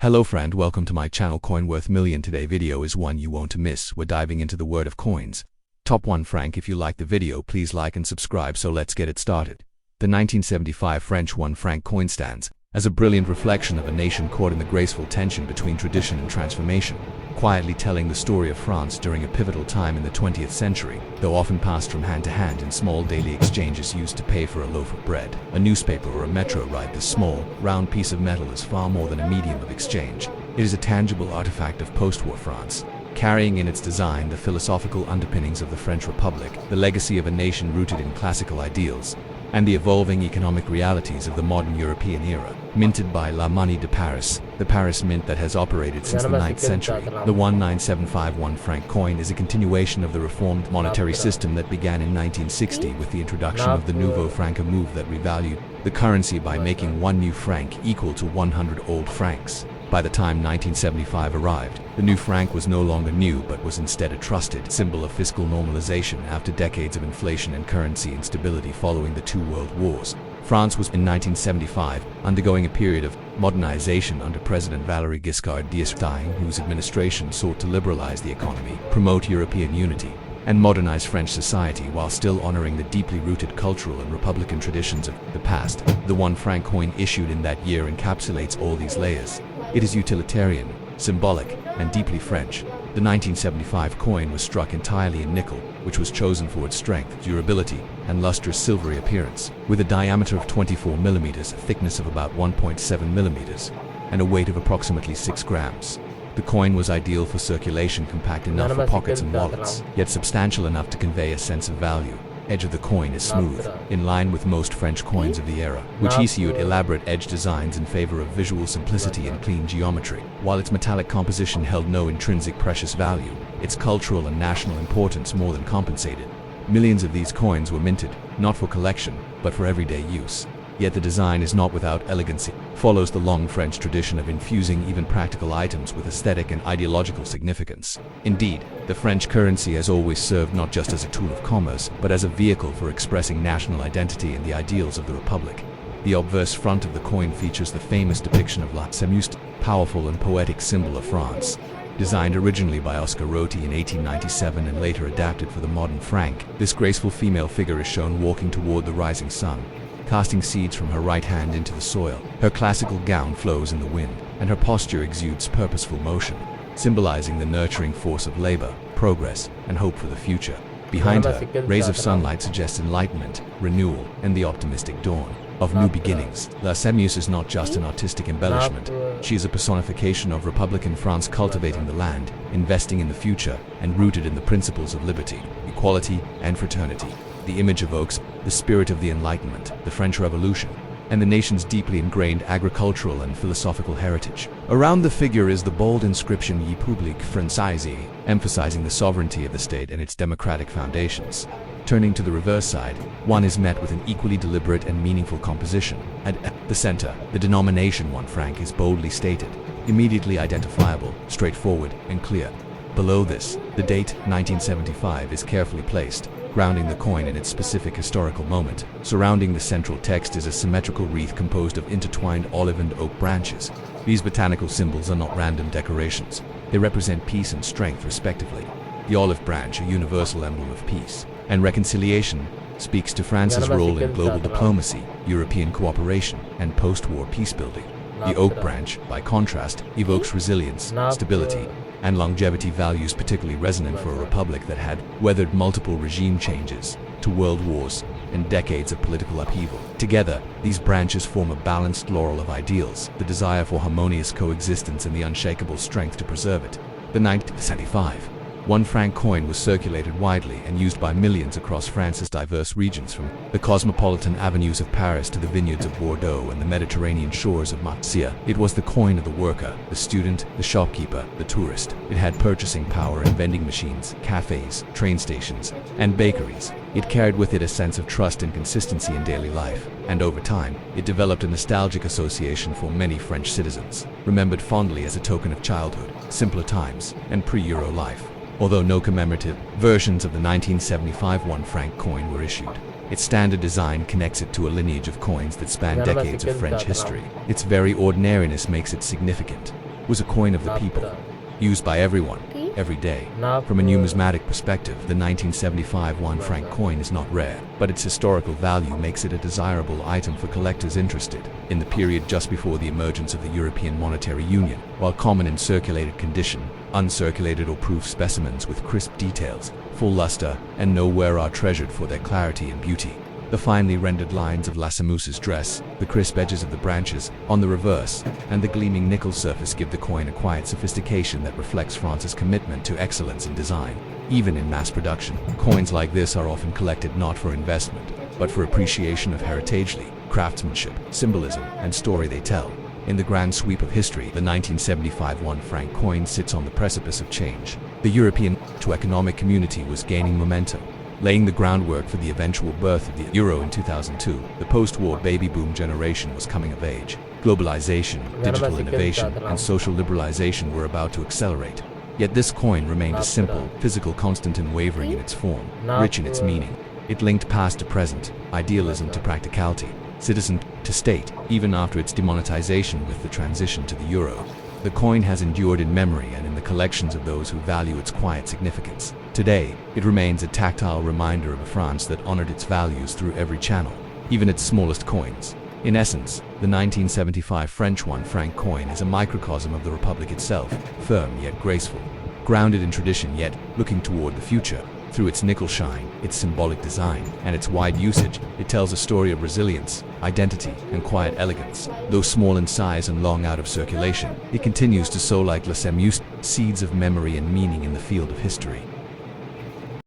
Hello friend, welcome to my channel Coin Worth Million. Today video is one you won't miss. We're diving into the world of coins. Top 1 franc. If you like the video, please like and subscribe. So let's get it started. The 1975 French 1 franc coin stands as a brilliant reflection of a nation caught in the graceful tension between tradition and transformation, quietly telling the story of France during a pivotal time in the 20th century, though often passed from hand to hand in small daily exchanges used to pay for a loaf of bread, a newspaper or a metro ride. This small, round piece of metal is far more than a medium of exchange. It is a tangible artifact of post-war France, carrying in its design the philosophical underpinnings of the French Republic, the legacy of a nation rooted in classical ideals, and the evolving economic realities of the modern European era. Minted by La Monnaie de Paris, the Paris mint that has operated since the 9th century, the 1975 1 franc coin is a continuation of the reformed monetary system that began in 1960 with the introduction of the nouveau franc, a move that revalued the currency by making one new franc equal to 100 old francs. By the time 1975 arrived, the new franc was no longer new but was instead a trusted symbol of fiscal normalization after decades of inflation and currency instability following the two world wars. France was in 1975 undergoing a period of modernization under President Valéry Giscard d'Estaing, whose administration sought to liberalize the economy, promote European unity, and modernize French society while still honoring the deeply rooted cultural and republican traditions of the past. The 1 franc coin issued in that year encapsulates all these layers. It is utilitarian, symbolic, and deeply French. The 1975 coin was struck entirely in nickel, which was chosen for its strength, durability, and lustrous silvery appearance. With a diameter of 24 millimeters, a thickness of about 1.7 millimeters, and a weight of approximately 6 grams. The coin was ideal for circulation, compact enough for pockets and wallets, yet substantial enough to convey a sense of value. Edge of the coin is smooth, in line with most French coins of the era, which eschewed elaborate edge designs in favor of visual simplicity and clean geometry. While its metallic composition held no intrinsic precious value, its cultural and national importance more than compensated. Millions of these coins were minted, not for collection, but for everyday use. Yet the design is not without elegancy, follows the long French tradition of infusing even practical items with aesthetic and ideological significance. Indeed, the French currency has always served not just as a tool of commerce, but as a vehicle for expressing national identity and the ideals of the Republic. The obverse front of the coin features the famous depiction of La Semeuse, powerful and poetic symbol of France. Designed originally by Oscar Roty in 1897 and later adapted for the modern franc, this graceful female figure is shown walking toward the rising sun, casting seeds from her right hand into the soil. Her classical gown flows in the wind, and her posture exudes purposeful motion, symbolizing the nurturing force of labor, progress, and hope for the future. Behind her, rays of sunlight suggest enlightenment, renewal, and the optimistic dawn of new beginnings. La Semeuse is not just an artistic embellishment. She is a personification of Republican France, cultivating the land, investing in the future, and rooted in the principles of liberty, equality, and fraternity. The image evokes the spirit of the Enlightenment, the French Revolution, and the nation's deeply ingrained agricultural and philosophical heritage. Around the figure is the bold inscription République Française, emphasizing the sovereignty of the state and its democratic foundations. Turning to the reverse side, one is met with an equally deliberate and meaningful composition. At the center, the denomination 1 franc is boldly stated, immediately identifiable, straightforward, and clear. Below this, the date, 1975, is carefully placed, grounding the coin in its specific historical moment. Surrounding the central text is a symmetrical wreath composed of intertwined olive and oak branches. These botanical symbols are not random decorations. They represent peace and strength respectively. The olive branch, a universal emblem of peace and reconciliation, speaks to France's role in global diplomacy, European cooperation, and post-war peacebuilding. The oak branch, by contrast, evokes resilience, stability, and longevity, values particularly resonant for a republic that had weathered multiple regime changes, to world wars, and decades of political upheaval. Together, these branches form a balanced laurel of ideals, the desire for harmonious coexistence and the unshakable strength to preserve it. The 1975 1 franc coin was circulated widely and used by millions across France's diverse regions, from the cosmopolitan avenues of Paris to the vineyards of Bordeaux and the Mediterranean shores of Marseille. It was the coin of the worker, the student, the shopkeeper, the tourist. It had purchasing power in vending machines, cafes, train stations, and bakeries. It carried with it a sense of trust and consistency in daily life, and over time, it developed a nostalgic association for many French citizens, remembered fondly as a token of childhood, simpler times, and pre-Euro life. Although no commemorative versions of the 1975 1 franc coin were issued, its standard design connects it to a lineage of coins that span decades of French history. Its very ordinariness makes it significant. was a coin of the people, used by everyone, every day. From a numismatic perspective, the 1975 1 franc coin is not rare, but its historical value makes it a desirable item for collectors interested in the period just before the emergence of the European Monetary Union. While common in circulated condition, uncirculated or proof specimens with crisp details, full luster, and no wear are treasured for their clarity and beauty. The finely rendered lines of La Semeuse's dress, the crisp edges of the branches on the reverse, and the gleaming nickel surface give the coin a quiet sophistication that reflects France's commitment to excellence in design. Even in mass production, coins like this are often collected not for investment, but for appreciation of heritagely, craftsmanship, symbolism, and story they tell. In the grand sweep of history, the 1975 1 franc coin sits on the precipice of change. The European economic community was gaining momentum, laying the groundwork for the eventual birth of the euro in 2002. The post-war baby boom generation was coming of age. Globalization, digital innovation, and social liberalization were about to accelerate. Yet this coin remained a simple, physical constant, unwavering in its form, rich in its meaning. It linked past to present, idealism to practicality, citizen to state, even after its demonetization with the transition to the euro. The coin has endured in memory and in the collections of those who value its quiet significance. Today, it remains a tactile reminder of a France that honored its values through every channel, even its smallest coins. In essence, the 1975 French 1 franc coin is a microcosm of the Republic itself, firm yet graceful, grounded in tradition yet looking toward the future. Through its nickel shine, its symbolic design, and its wide usage, it tells a story of resilience, identity, and quiet elegance. Though small in size and long out of circulation, it continues to sow like La Semeuse seeds of memory and meaning in the field of history.